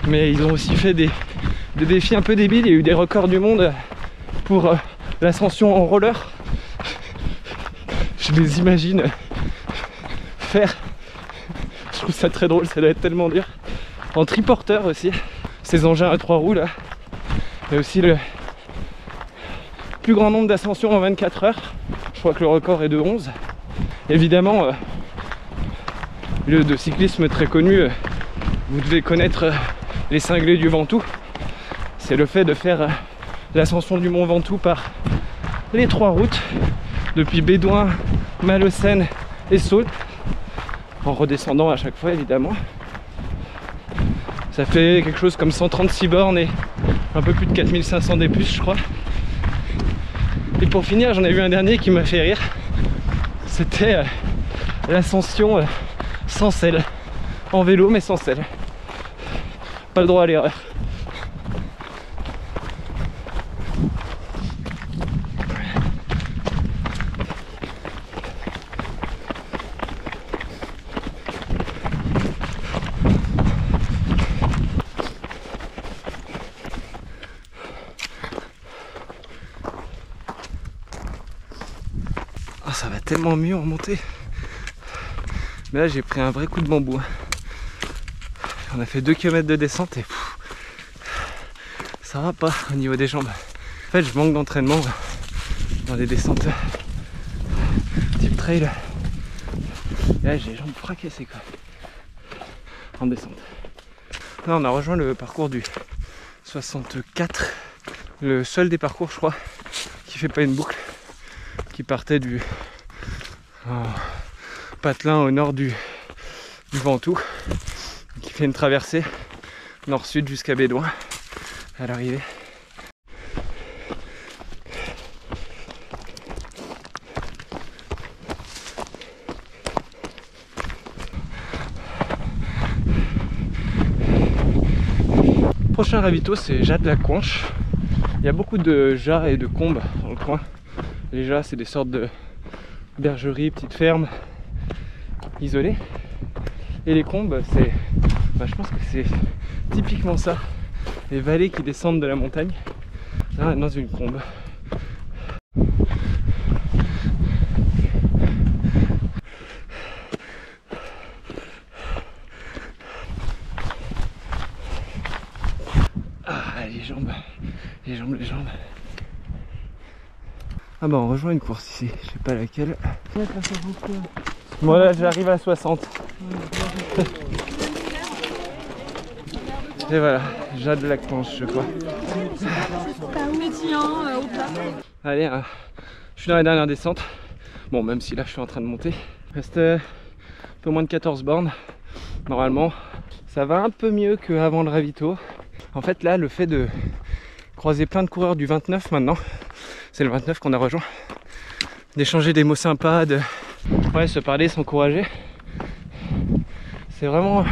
mais ils ont aussi fait des défis un peu débiles. Il y a eu des records du monde pour l'ascension en roller. Je les imagine faire, je trouve ça très drôle, ça doit être tellement dur. En triporteur aussi, ces engins à 3 roues là. Il y a aussi le plus grand nombre d'ascensions en 24 heures. Je crois que le record est de 11. Évidemment, lieu de cyclisme très connu, vous devez connaître les cinglés du Ventoux. C'est le fait de faire l'ascension du Mont Ventoux par les 3 routes depuis Bédouin, Malaucène et Saulx, en redescendant à chaque fois évidemment. Ça fait quelque chose comme 136 bornes et un peu plus de 4500 D+, je crois. Et pour finir, j'en ai vu un dernier qui m'a fait rire. C'était l'ascension sans selle, en vélo mais sans selle. Pas le droit à l'erreur. Ah, ça va tellement mieux en montée. Mais là j'ai pris un vrai coup de bambou. On a fait 2 km de descente et ça va pas au niveau des jambes. En fait je manque d'entraînement dans les descentes type trail. Et là j'ai les jambes fracassées quoi. En descente. Là on a rejoint le parcours du 64. Le seul des parcours je crois qui fait pas une boucle. Qui partait du Patelin au nord du Ventoux, qui fait une traversée nord-sud jusqu'à Bédouin à l'arrivée. Prochain ravito c'est Jas-de-la-Conche. Il y a beaucoup de jas et de combes dans le coin. Les jas c'est des sortes de bergeries, petites fermes isolées. Et les combes c'est, je pense que c'est typiquement ça. Les vallées qui descendent de la montagne. Là on est dans une combe. Ah les jambes, les jambes, les jambes. Ah bah on rejoint une course ici, je sais pas laquelle. Moi là j'arrive à 60. Et voilà, Jas-de-la-Conche je crois. Allez, je suis dans la dernière descente. Bon même si là je suis en train de monter. Il reste un peu moins de 14 bornes. Normalement ça va un peu mieux qu'avant le ravito. En fait là le fait de croiser plein de coureurs du 29 maintenant. C'est le 29 qu'on a rejoint. D'échanger des mots sympas, de se parler, s'encourager. C'est vraiment...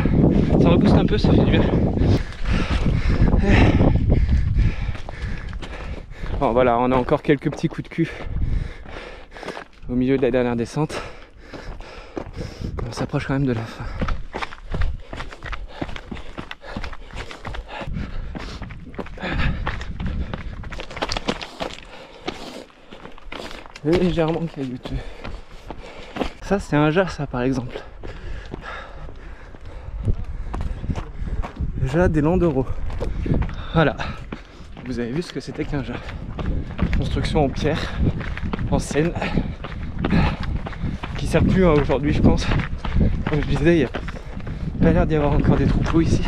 ça rebooste un peu, ça fait du bien. Bon voilà, on a encore quelques petits coups de cul au milieu de la dernière descente. On s'approche quand même de la fin. Légèrement caillouteux. Ça c'est un jas ça par exemple. Jas des Landerneau. Voilà. Vous avez vu ce que c'était qu'un jas. Construction en pierre, ancienne, qui sert plus aujourd'hui je pense. Comme je disais, il n'y a pas l'air d'y avoir encore des troupeaux ici.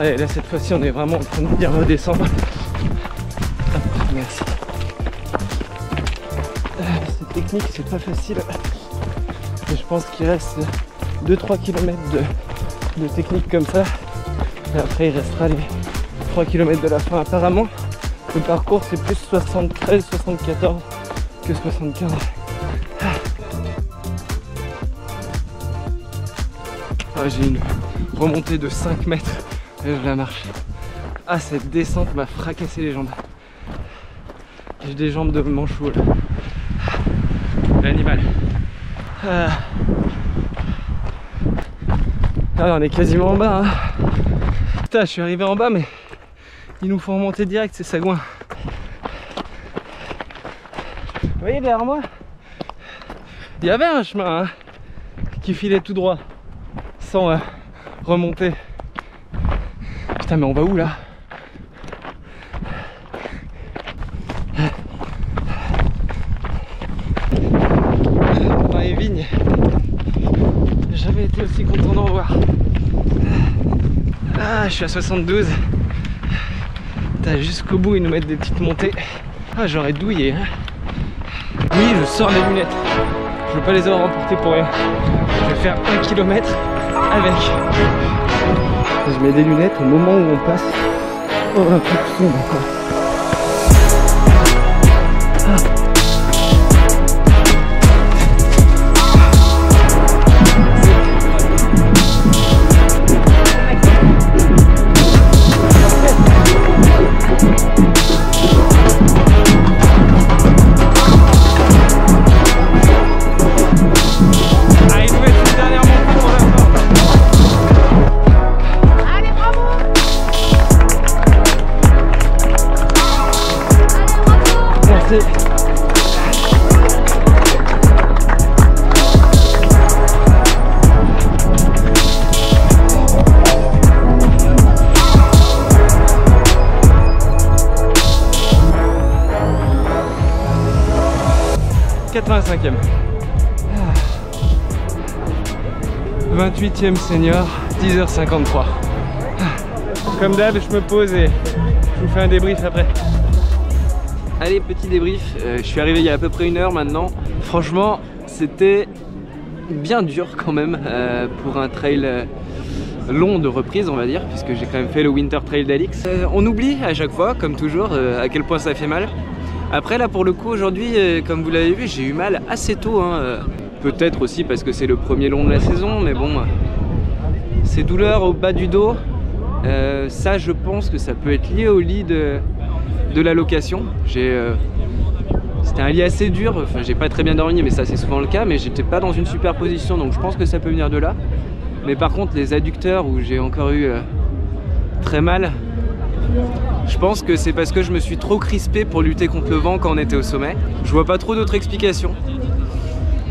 Allez, là cette fois-ci on est vraiment en train de bien redescendre. Merci. C'est technique, c'est pas facile. Mais je pense qu'il reste 2-3 km de technique comme ça. Et après il restera 3 km de la fin. Apparemment, le parcours c'est plus 73, 74 que 75. Ah, j'ai une remontée de 5 mètres et je la marche. Ah, cette descente m'a fracassé les jambes. J'ai des jambes de manchot là. L'animal. Ah, on est quasiment en bas. Hein. Putain, je suis arrivé en bas, mais il nous faut remonter direct, c'est Sagouin. Vous voyez derrière moi, il y avait un chemin hein, qui filait tout droit, sans remonter. Putain, mais on va où là? Dans les vignes. J'ai jamais été aussi content d'en voir. Ah, je suis à 72. Jusqu'au bout, ils nous mettent des petites montées. Ah, j'aurais douillé. Hein. Oui, je sors les lunettes. Je veux pas les avoir emportées pour rien. Je vais faire 1 km avec. Je mets des lunettes au moment où on passe. Oh, un peu de sombre quoi. Ah. 85e. 28e senior, 10h53. Comme d'hab, je me pose et je vous fais un débrief après. Allez, petit débrief, je suis arrivé il y a à peu près 1 heure maintenant. Franchement, c'était bien dur quand même pour un trail long de reprise, on va dire, puisque j'ai quand même fait le Winter Trail d'Alix. On oublie à chaque fois, comme toujours, à quel point ça fait mal. Après là pour le coup aujourd'hui, comme vous l'avez vu, j'ai eu mal assez tôt. Hein. Peut-être aussi parce que c'est le premier long de la saison, mais bon, ces douleurs au bas du dos, ça je pense que ça peut être lié au lit de la location. C'était un lit assez dur, enfin j'ai pas très bien dormi, mais ça c'est souvent le cas, mais j'étais pas dans une super position, donc je pense que ça peut venir de là. Mais par contre les adducteurs où j'ai encore eu très mal, je pense que c'est parce que je me suis trop crispé pour lutter contre le vent quand on était au sommet. Je vois pas trop d'autres explications.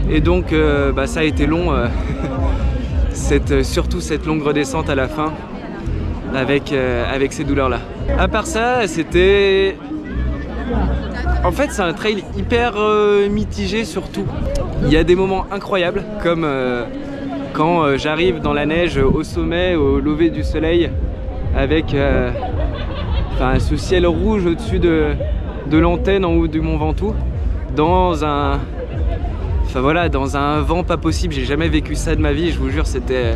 Et donc ça a été long, surtout cette longue redescente à la fin avec ces douleurs là. À part ça, c'était... En fait c'est un trail hyper mitigé surtout. Il y a des moments incroyables comme quand j'arrive dans la neige au sommet, au lever du soleil avec ce ciel rouge au-dessus de l'antenne en haut du Mont Ventoux dans un... Enfin voilà, dans un vent pas possible. J'ai jamais vécu ça de ma vie, je vous jure, c'était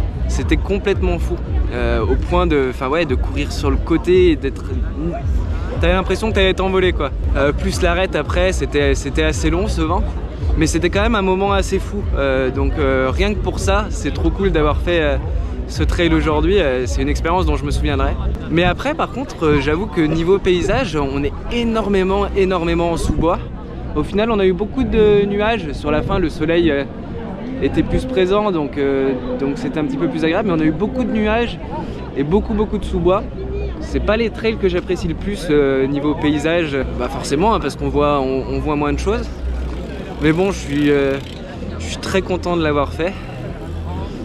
complètement fou. Au point de courir sur le côté et d'être... T'avais l'impression que t'allais t'envoler quoi. Plus l'arête après, c'était assez long ce vent. Mais c'était quand même un moment assez fou. Donc rien que pour ça, c'est trop cool d'avoir fait ce trail aujourd'hui. C'est une expérience dont je me souviendrai. Mais après par contre, j'avoue que niveau paysage, on est énormément en sous-bois. Au final on a eu beaucoup de nuages, sur la fin le soleil était plus présent donc c'était un petit peu plus agréable, mais on a eu beaucoup de nuages et beaucoup de sous-bois. C'est pas les trails que j'apprécie le plus niveau paysage, forcément hein, parce qu'on voit, on voit moins de choses. Mais bon, je suis très content de l'avoir fait.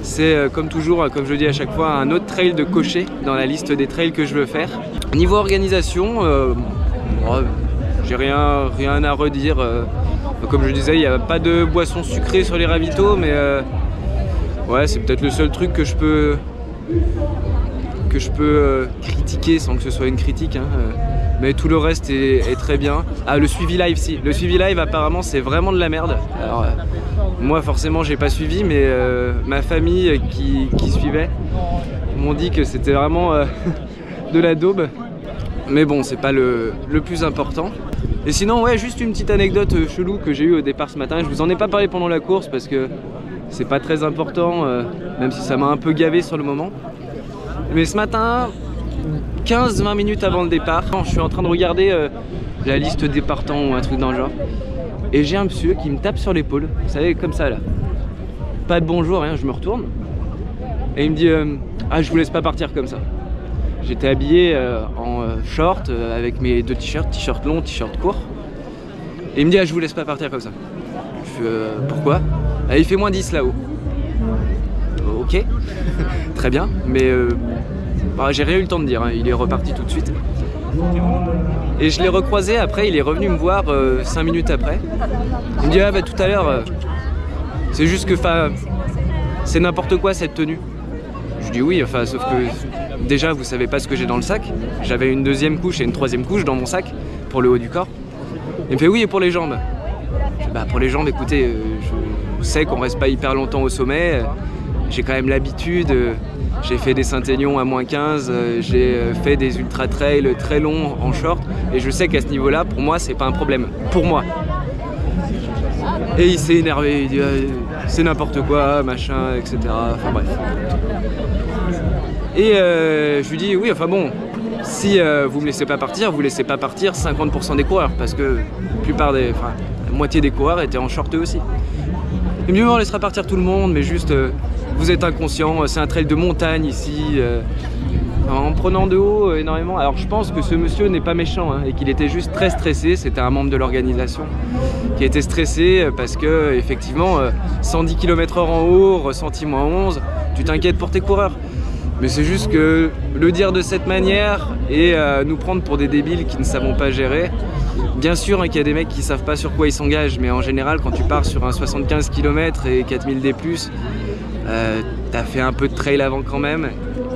C'est comme toujours, comme je le dis à chaque fois, un autre trail de cocher dans la liste des trails que je veux faire. Niveau organisation, j'ai rien à redire. Comme je disais, il n'y a pas de boisson sucrée sur les ravitaux, mais ouais, c'est peut-être le seul truc que je peux critiquer sans que ce soit une critique. Hein, mais tout le reste est très bien. Ah, le suivi live, si. Le suivi live, apparemment, c'est vraiment de la merde. Alors, moi, forcément, j'ai pas suivi, mais ma famille qui suivait m'ont dit que c'était vraiment de la daube. Mais bon, c'est pas le plus important. Et sinon, ouais, juste une petite anecdote chelou que j'ai eue au départ ce matin. Je vous en ai pas parlé pendant la course parce que c'est pas très important, même si ça m'a un peu gavé sur le moment. Mais ce matin, 15-20 minutes avant le départ, je suis en train de regarder la liste des partants ou un truc dans le genre. Et j'ai un monsieur qui me tape sur l'épaule, vous savez, comme ça là. Pas de bonjour, rien, je me retourne. Et il me dit ah, je vous laisse pas partir comme ça. J'étais habillé en short avec mes deux t-shirts, t-shirt long, t-shirt court. Et il me dit ah, je vous laisse pas partir comme ça. Je fais pourquoi? Ah, il fait moins 10 là-haut. Ok, très bien, mais bah, j'ai rien eu le temps de dire, hein. Il est reparti tout de suite. Et je l'ai recroisé après, il est revenu me voir 5 minutes après. Il me dit ah bah tout à l'heure, c'est juste que c'est n'importe quoi cette tenue. Je dis oui, enfin sauf que déjà vous savez pas ce que j'ai dans le sac. J'avais une deuxième couche et une troisième couche dans mon sac pour le haut du corps. Il me fait oui et pour les jambes. Je dis, bah pour les jambes écoutez, je sais qu'on reste pas hyper longtemps au sommet. J'ai quand même l'habitude, j'ai fait des Saint-Aignan à -15, j'ai fait des ultra trails très longs en short et je sais qu'à ce niveau là pour moi c'est pas un problème, pour moi. Et il s'est énervé, il dit c'est n'importe quoi, machin, etc. Enfin bref. Et je lui dis oui enfin bon, si vous me laissez pas partir, vous laissez pas partir 50% des coureurs parce que la moitié des coureurs étaient en short eux aussi. Il me dit on laissera partir tout le monde mais juste vous êtes inconscient, c'est un trail de montagne ici, en prenant de haut énormément. Alors je pense que ce monsieur n'est pas méchant hein, et qu'il était juste très stressé, c'était un membre de l'organisation qui était stressé parce que effectivement 110 km/h en haut, ressenti -11, tu t'inquiètes pour tes coureurs. Mais c'est juste que le dire de cette manière et nous prendre pour des débiles qui ne savons pas gérer. Bien sûr hein, qu'il y a des mecs qui savent pas sur quoi ils s'engagent, mais en général quand tu pars sur un 75 km et 4000 D+, t'as fait un peu de trail avant quand même.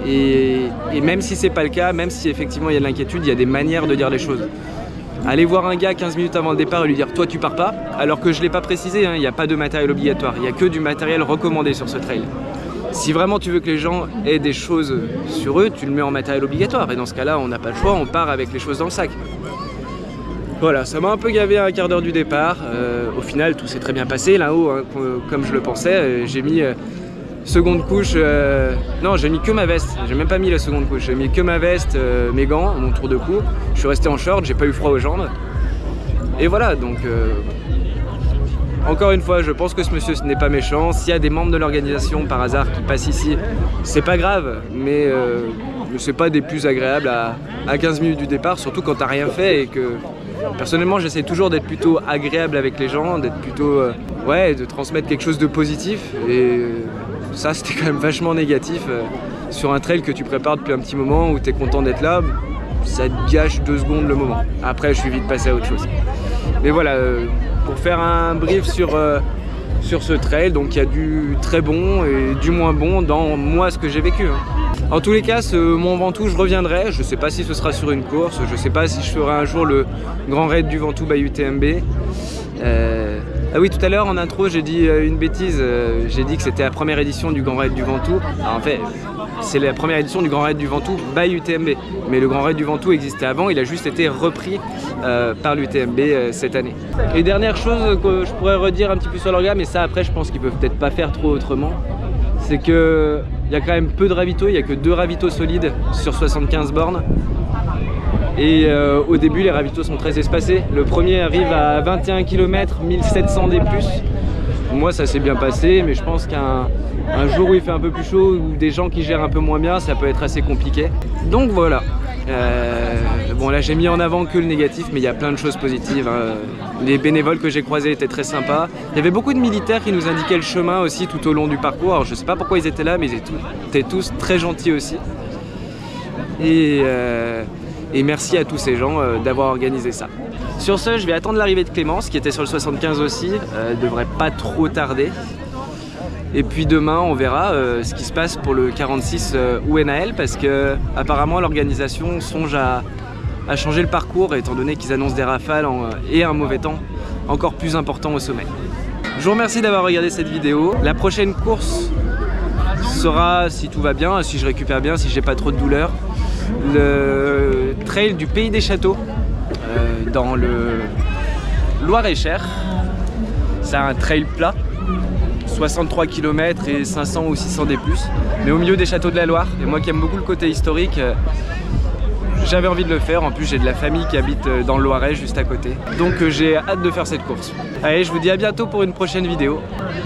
Et même si c'est pas le cas, même si effectivement il y a de l'inquiétude, il y a des manières de dire les choses. Aller voir un gars 15 minutes avant le départ et lui dire toi tu pars pas, alors que je l'ai pas précisé, hein, il n'y a pas de matériel obligatoire, il n'y a que du matériel recommandé sur ce trail. Si vraiment tu veux que les gens aient des choses sur eux, tu le mets en matériel obligatoire. Et dans ce cas-là, on n'a pas le choix, on part avec les choses dans le sac. Voilà, ça m'a un peu gavé à un quart d'heure du départ. Au final, tout s'est très bien passé là-haut, hein, comme je le pensais. J'ai mis seconde couche... non, j'ai mis que ma veste. J'ai même pas mis la seconde couche. J'ai mis que ma veste, mes gants, mon tour de cou. Je suis resté en short, j'ai pas eu froid aux jambes. Et voilà, donc... Encore une fois, je pense que ce monsieur n'est pas méchant. S'il y a des membres de l'organisation par hasard qui passent ici, c'est pas grave, mais c'est pas des plus agréables à 15 minutes du départ, surtout quand t'as rien fait et que personnellement j'essaie toujours d'être plutôt agréable avec les gens, d'être plutôt ouais, de transmettre quelque chose de positif et ça c'était quand même vachement négatif sur un trail que tu prépares depuis un petit moment où t'es content d'être là, ça te gâche 2 secondes le moment. Après je suis vite passé à autre chose. Mais voilà, pour faire un brief sur ce trail, donc il y a du très bon et du moins bon dans moi ce que j'ai vécu. Hein. En tous les cas, ce Mont Ventoux, je reviendrai. Je sais pas si ce sera sur une course, je sais pas si je ferai un jour le Grand Raid du Ventoux by UTMB. Ah oui, tout à l'heure en intro, j'ai dit une bêtise. J'ai dit que c'était la première édition du Grand Raid du Ventoux. Alors, en fait, c'est la première édition du Grand Raid du Ventoux by UTMB. Mais le Grand Raid du Ventoux existait avant, il a juste été repris par l'UTMB cette année. Et dernière chose que je pourrais redire un petit peu sur leur gamme, mais ça après je pense qu'ils peuvent peut-être pas faire trop autrement, c'est que il y a quand même peu de ravitaux, il n'y a que 2 ravitaux solides sur 75 bornes. Et au début les ravitaux sont très espacés. Le premier arrive à 21 km, 1700 D+. Moi ça s'est bien passé, mais je pense qu'un jour où il fait un peu plus chaud ou des gens qui gèrent un peu moins bien, ça peut être assez compliqué. Donc voilà. Bon là j'ai mis en avant que le négatif, mais il y a plein de choses positives. Hein. Les bénévoles que j'ai croisés étaient très sympas. Il y avait beaucoup de militaires qui nous indiquaient le chemin aussi tout au long du parcours. Alors je sais pas pourquoi ils étaient là, mais ils étaient tous très gentils aussi. Et merci à tous ces gens d'avoir organisé ça. Sur ce, je vais attendre l'arrivée de Clémence qui était sur le 75 aussi. Elle devrait pas trop tarder. Et puis demain on verra ce qui se passe pour le 46 UNAL parce que apparemment l'organisation songe à changer le parcours étant donné qu'ils annoncent des rafales et un mauvais temps encore plus important au sommet. Je vous remercie d'avoir regardé cette vidéo. La prochaine course sera, si tout va bien, si je récupère bien, si j'ai pas trop de douleur, le trail du Pays des Châteaux dans le Loir-et-Cher. C'est un trail plat, 63 km et 500 ou 600 D+, mais au milieu des châteaux de la Loire. Et moi qui aime beaucoup le côté historique, j'avais envie de le faire. En plus j'ai de la famille qui habite dans le Loiret juste à côté. Donc j'ai hâte de faire cette course. Allez, je vous dis à bientôt pour une prochaine vidéo.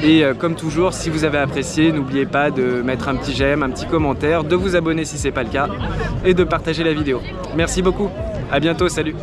Et comme toujours, si vous avez apprécié, n'oubliez pas de mettre un petit j'aime, un petit commentaire, de vous abonner si c'est pas le cas et de partager la vidéo. Merci beaucoup, à bientôt, salut.